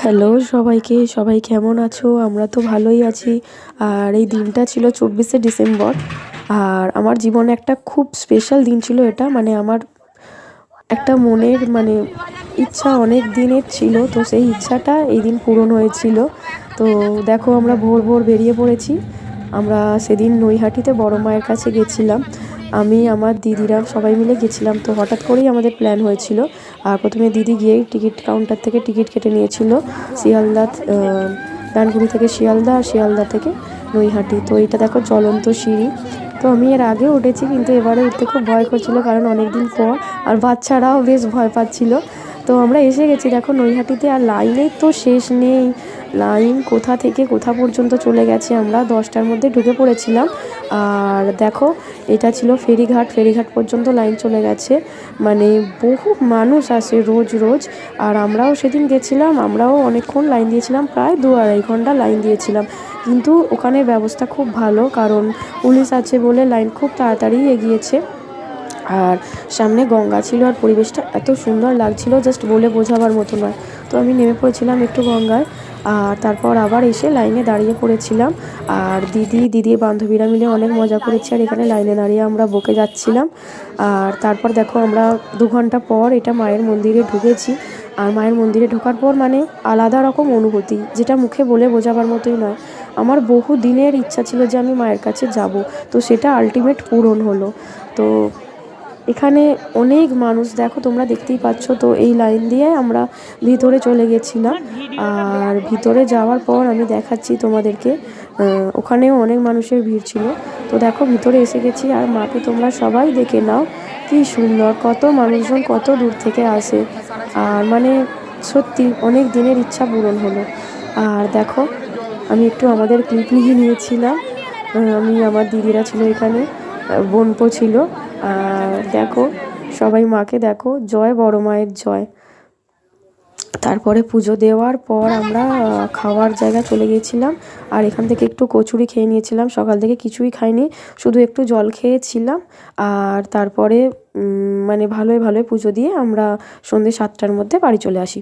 Hello সবাইকে, সবাই কেমন আছো? আমরা তো ভালোই আছি। আর এই দিনটা ছিল 24শে ডিসেম্বর। আর আমার জীবনে একটা খুব স্পেশাল দিন ছিল এটা। মানে আমার একটা মনের ইচ্ছা অনেক দিনের ছিল, তো সেই ইচ্ছাটা এই দিন পূরণ হয়েছিল। তো দেখো আমরা ভোর ভোর বেরিয়ে পড়েছি। আমরা সেদিন নৈহাটিতে বড় মায়ের কাছে গেছিলাম। আমি আমার দিদিরা সবাই মিলে গেছিলাম। তো হঠাৎ করেই আমাদের প্ল্যান হয়েছিল। আর প্রথমে দিদি গিয়েই টিকিট কাউন্টার থেকে টিকিট কেটে নিয়েছিল শিয়ালদা, ডানকুনি থেকে শিয়ালদা আর শিয়ালদা থেকে নৈহাটি। তো এটা দেখো জ্বলন্ত সিঁড়ি। তো আমি এর আগেও উঠেছি, কিন্তু এবারে উঠতে খুব ভয় করছিল, কারণ অনেক দিন পর। আর বাচ্চারাও বেশ ভয় পাচ্ছিল। তো আমরা এসে গেছি দেখো নৈহাটিতে। আর লাইনের তো শেষ নেই, লাইন কোথা থেকে কোথা পর্যন্ত চলে গেছে। আমরা 10টার মধ্যে ঢুকে পড়েছিলাম। আর দেখো এটা ছিল ফেরিঘাট, ফেরিঘাট পর্যন্ত লাইন চলে গেছে। মানে বহু মানুষ আসে রোজ রোজ। আর আমরাও সেদিন গেছিলাম, আমরাও অনেকক্ষণ লাইন দিয়েছিলাম, প্রায় 2-2.5 ঘন্টা লাইন দিয়েছিলাম। কিন্তু ওখানের ব্যবস্থা খুব ভালো, কারণ পুলিশ আছে বলে লাইন খুব তাড়াতাড়ি এগিয়েছে। আর সামনে গঙ্গা ছিল, আর পরিবেশটা এত সুন্দর লাগছিল, জাস্ট বলে বোঝাবার মতো নয়। তো আমি নেমে পড়েছিলাম একটু গঙ্গায়। আর তারপর আবার এসে লাইনে দাঁড়িয়ে পড়েছিলাম। আর দিদি বান্ধবীরা মিলে অনেক মজা করেছি। আর এখানে লাইনে দাঁড়িয়ে আমরা বকে যাচ্ছিলাম। আর তারপর দেখো আমরা 2 ঘন্টা পর এটা মায়ের মন্দিরে ঢুকেছি। আর মায়ের মন্দিরে ঢোকার পর আলাদা রকম অনুভূতি, যেটা মুখে বলে বোঝাবার মতোই নয়। আমার বহু দিনের ইচ্ছা ছিল যে আমি মায়ের কাছে যাব, তো সেটা আলটিমেট পূরণ হলো। তো এখানে অনেক মানুষ, দেখো তোমরা দেখতেই পাচ্ছ। তো এই লাইন দিয়ে আমরা ভিতরে চলে গেছিলাম। আর ভিতরে যাওয়ার পর আমি দেখাচ্ছি তোমাদেরকে, ওখানেও অনেক মানুষের ভিড় ছিল। তো দেখো ভিতরে এসে গেছি। আর মাকে তোমরা সবাই দেখে নাও, কি সুন্দর, কত মানুষজন কত দূর থেকে আসে। আর সত্যি অনেক দিনের ইচ্ছা পূরণ হলো। আর দেখো আমি একটু আমাদের ক্লিপ নিয়েছিলাম। আমি, আমার দিদিরা ছিল এখানে, বোনপো ছিল। আর দেখো সবাই মাকে দেখো, জয় বড় মায়ের জয়। তারপরে পুজো দেওয়ার পর আমরা খাওয়ার জায়গা চলে গিয়েছিলাম। আর এখান থেকে একটু কচুরি খেয়ে নিয়েছিলাম। সকাল থেকে কিছুই খাইনি, শুধু একটু জল খেয়েছিলাম। আর তারপরে ভালোই পুজো দিয়ে আমরা সন্ধ্যে 7টার মধ্যে বাড়ি চলে আসি।